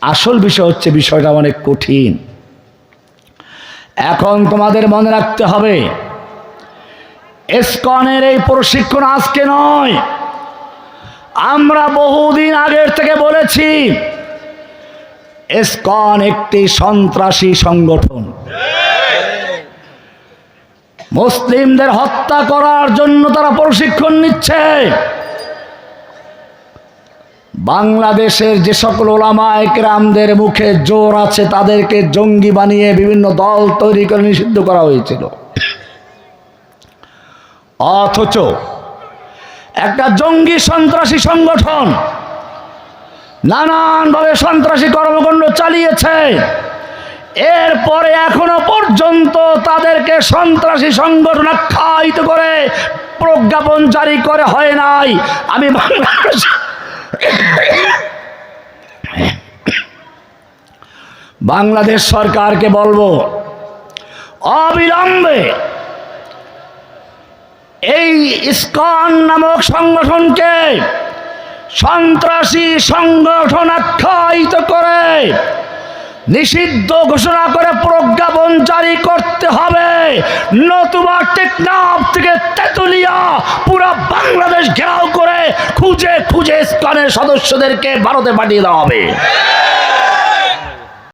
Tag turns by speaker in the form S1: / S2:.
S1: আসল বিষয় হচ্ছে বিষয়টা অনেক কঠিন। এখন তোমাদের মনে রাখতে হবে, ইসকনের এই প্রশিক্ষণ আজকে নয়, আমরা বহুদিন আগের থেকে বলেছি ইসকন একটি সন্ত্রাসী সংগঠন। মুসলিমদের হত্যা করার জন্য তারা প্রশিক্ষণ নিচ্ছে। বাংলাদেশের যে সকল উলামায়ে কেরামদের মুখে জোর আছে, তাদেরকে জঙ্গি বানিয়ে বিভিন্ন দল তৈরি করে নিষিদ্ধ করা হয়েছিল। অথচ একটা জঙ্গি সন্ত্রাসী সংগঠন নানানভাবে সন্ত্রাসী কর্মকাণ্ড চালিয়েছে, এরপরে এখনো পর্যন্ত তাদেরকে সন্ত্রাসী সংগঠন আখ্যায়িত করে প্রজ্ঞাপন জারি করে হয় নাই। আমি বাংলাদেশ সরকারকে বলবো, অবিলম্বে এই ইসকন নামক সংগঠনকে সন্ত্রাসী সংগঠন আখ্যায়িত করে নিষিদ্ধ ঘোষণা করে প্রজ্ঞাপন জারি করতে হবে, নতুবা টেকনাফ থেকে তেতুলিয়া পুরো বাংলাদেশ ঘেরাও করে খুঁজে খুঁজে ইসকনের সদস্যদেরকে ভারতে পাঠিয়ে দেওয়া হবে।